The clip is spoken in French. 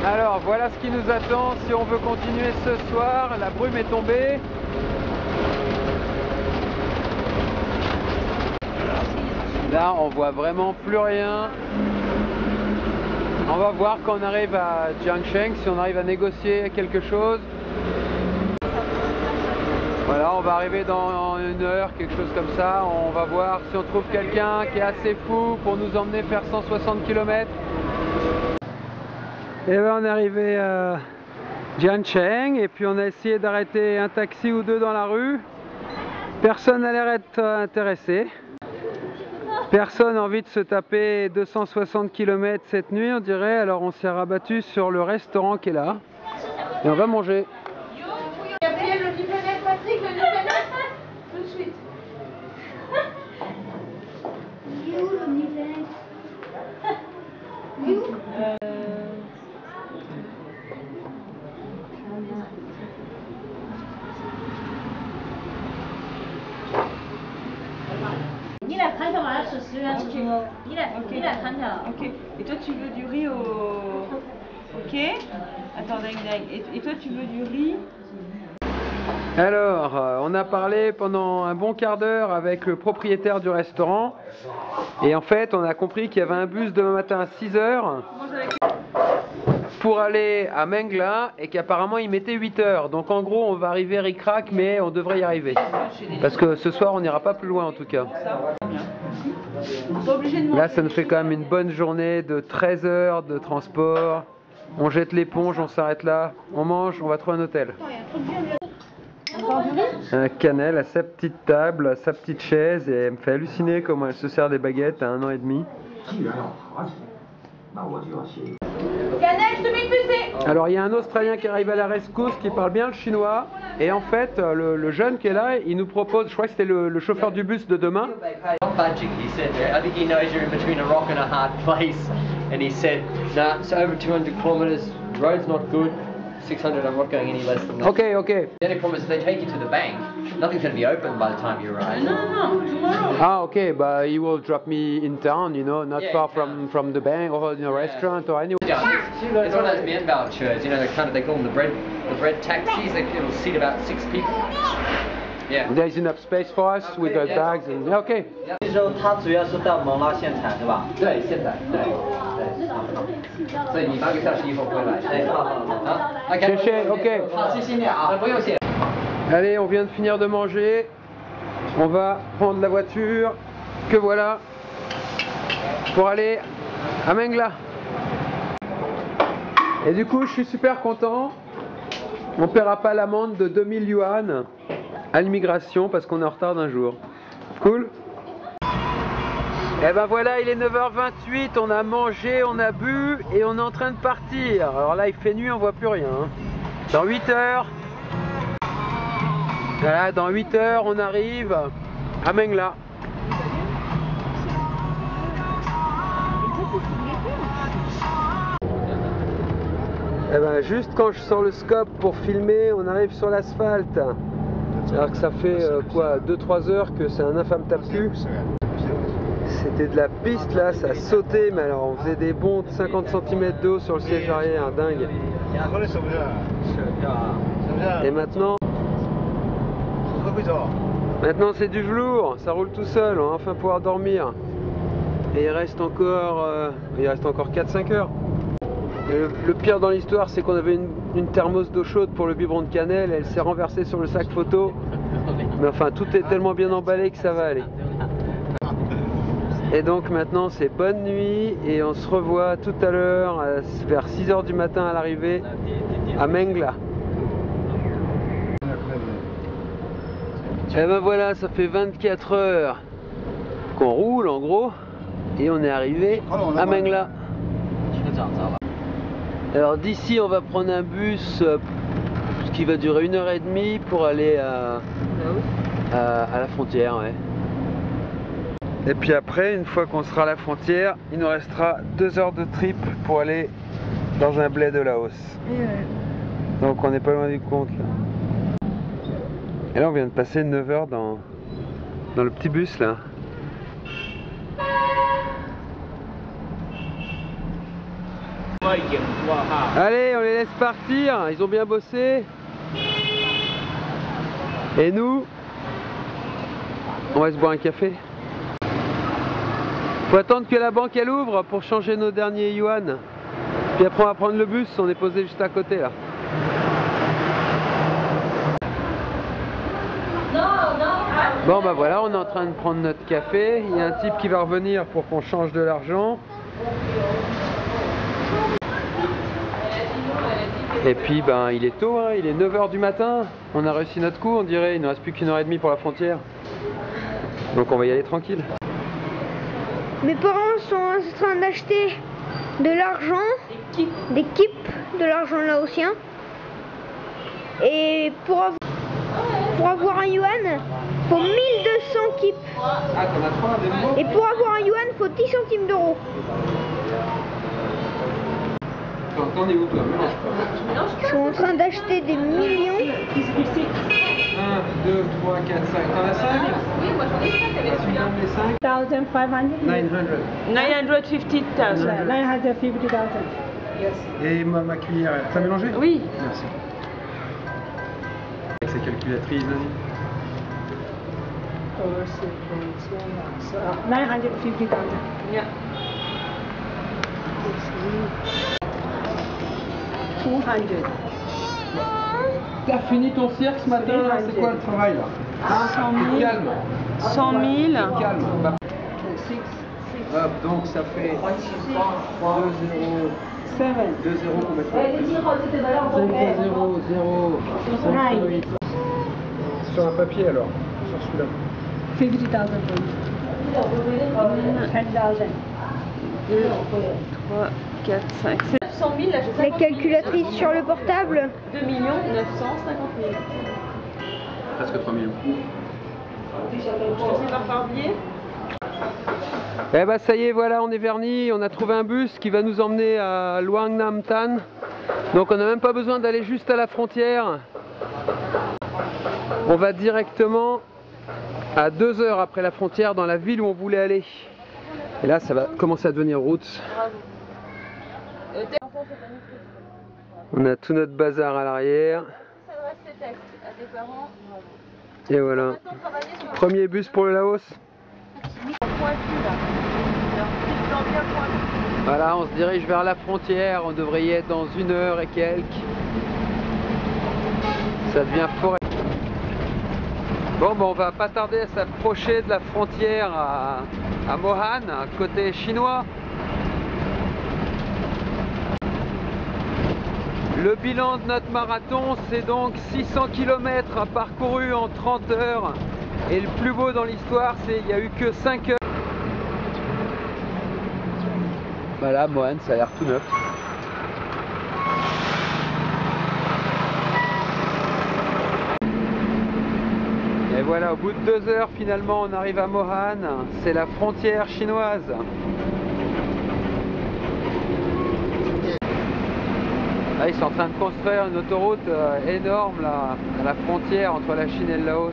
Alors voilà ce qui nous attend si on veut continuer ce soir. La brume est tombée. Là on voit vraiment plus rien. On va voir quand on arrive à Jiangsheng si on arrive à négocier quelque chose. Voilà, on va arriver dans 1 heure, quelque chose comme ça. On va voir si on trouve quelqu'un qui est assez fou pour nous emmener faire 160 km. Et bien on est arrivé à Jiangsheng et puis on a essayé d'arrêter un taxi ou deux dans la rue. Personne n'a l'air d'être intéressé. Personne n'a envie de se taper 260 km cette nuit, on dirait. Alors on s'est rabattu sur le restaurant qui est là. Et on va manger. Tout de suite. Ok. Et toi tu veux du riz au... Ok. Attends, et toi tu veux du riz? Alors, on a parlé pendant un bon quart d'heure avec le propriétaire du restaurant. Et en fait, on a compris qu'il y avait un bus demain matin à 6 h pour aller à Mengla et qu'apparemment il mettait 8 h. Donc en gros, on va arriver ric-rac, mais on devrait y arriver. Parce que ce soir, on n'ira pas plus loin en tout cas. Là, ça nous fait quand même une bonne journée de 13 heures de transport. On jette l'éponge, on s'arrête là, on mange, on va trouver un hôtel. Un Canel à sa petite table, à sa petite chaise, et elle me fait halluciner comment elle se sert des baguettes à 1 an et demi. Alors il y a un Australien qui arrive à la rescousse qui parle bien le chinois, et en fait le jeune qui est là, il nous propose, je crois que c'était le chauffeur du bus de demain. Okay. The only problem is if they take you to the bank, nothing's going to be open by the time you arrive. No, tomorrow. Ah, okay, but he will drop me in town, you know, not far from the bank or in a restaurant or anywhere. It's one of those men vouchers, you know, they call them the bread taxis. It'll seat about 6 people. Yeah. There's enough space for us with the bags and okay. 这时候它主要是到蒙拉县产是吧？对，现在对。所以你8个小时以后回来。对，好。OK. 好，谢谢你啊，不用谢。 Allez, on vient de finir de manger. On va prendre la voiture, que voilà, pour aller à Mengla. Et du coup, je suis super content. On ne paiera pas l'amende de 2000 yuan à l'immigration parce qu'on est en retard d'1 jour. Cool? Et ben voilà, il est 9h28, on a mangé, on a bu et on est en train de partir. Alors là, il fait nuit, on voit plus rien. Dans 8 heures, voilà, dans 8 heures, on arrive à Mengla. Et ben juste quand je sors le scope pour filmer, on arrive sur l'asphalte. Alors que ça fait quoi, 2-3 heures que c'est un infâme tape-cul. C'était de la piste là, ça sautait, mais alors on faisait des bonds de 50 cm d'eau sur le siège arrière, dingue. Et maintenant c'est du velours, ça roule tout seul, on va enfin pouvoir dormir. Et il reste encore 4-5 heures. Et le pire dans l'histoire, c'est qu'on avait une thermos d'eau chaude pour le biberon de cannelle, elle s'est renversée sur le sac photo. Mais enfin, tout est tellement bien emballé que ça va aller. Et donc maintenant c'est bonne nuit et on se revoit tout à l'heure vers 6 h du matin à l'arrivée à Mengla. Et ben voilà, ça fait 24 heures qu'on roule en gros et on est arrivé à Mengla. Alors d'ici on va prendre un bus qui va durer 1h30 pour aller à la frontière. Ouais. Et puis après, une fois qu'on sera à la frontière, il nous restera 2 heures de trip pour aller dans un bled de Laos. Donc on n'est pas loin du compte là. Et là on vient de passer 9 heures dans le petit bus là. Allez, on les laisse partir, ils ont bien bossé. Et nous, on va se boire un café. Faut attendre que la banque elle ouvre pour changer nos derniers yuan. Puis après on va prendre le bus, on est posé juste à côté là. Bon bah voilà, on est en train de prendre notre café. Il y a un type qui va revenir pour qu'on change de l'argent. Et puis ben il est tôt, hein, il est 9 h du matin. On a réussi notre coup, on dirait. Il ne reste plus qu'1 h 30 pour la frontière. Donc on va y aller tranquille. Mes parents sont en train d'acheter de l'argent, des kips, de l'argent laotien. Et pour avoir un yuan, faut 1200 kips. Ah, t'en as 3 de nouveau? Et pour avoir un yuan, faut 10 centimes d'euros. T'en es où toi? Mélange pas. Ils sont en train d'acheter des millions. 1, 2, 3, 4, 5. T'en as 5? Oui, moi j'en ai 5 avec Tu donnes les 5? 1,500. 900. 950,000. 950,000. Yes. Et ma cuillère, t'as mélangé? Oui. Merci. Avec sa calculatrice, vas-y. 950,000. Yeah. 200. T'as fini ton cirque ce matin? C'est quoi le travail là? 100 000. Calme. 100 000. Calme. Hop, donc ça fait 2 0. 2 0 qu'on met 5 0 0 5 sur un papier alors, sur celui-là. 50,000. 10,000. 2, 3, 4, 5, 900 000, là j'ai La calculatrice sur le portable. 2 950 000. Presque 3 millions. Je sais par billet. Eh bah ça y est, voilà, on est vernis, on a trouvé un bus qui va nous emmener à Luang Nam Tan. Donc on n'a même pas besoin d'aller juste à la frontière. On va directement à 2 heures après la frontière dans la ville où on voulait aller. Et là ça va commencer à devenir route. On a tout notre bazar à l'arrière. Et voilà. Premier bus pour le Laos. Voilà, on se dirige vers la frontière, on devrait y être dans 1 heure et quelques. Ça devient forêt. Bon, on va pas tarder à s'approcher de la frontière à Mohan, côté chinois. Le bilan de notre marathon, c'est donc 600 km parcourus en 30 heures. Et le plus beau dans l'histoire, c'est qu'il n'y a eu que 5 heures. Voilà, Mohan, ça a l'air tout neuf. Et voilà, au bout de 2 heures, finalement, on arrive à Mohan. C'est la frontière chinoise. Là, ils sont en train de construire une autoroute énorme là, à la frontière entre la Chine et le Laos.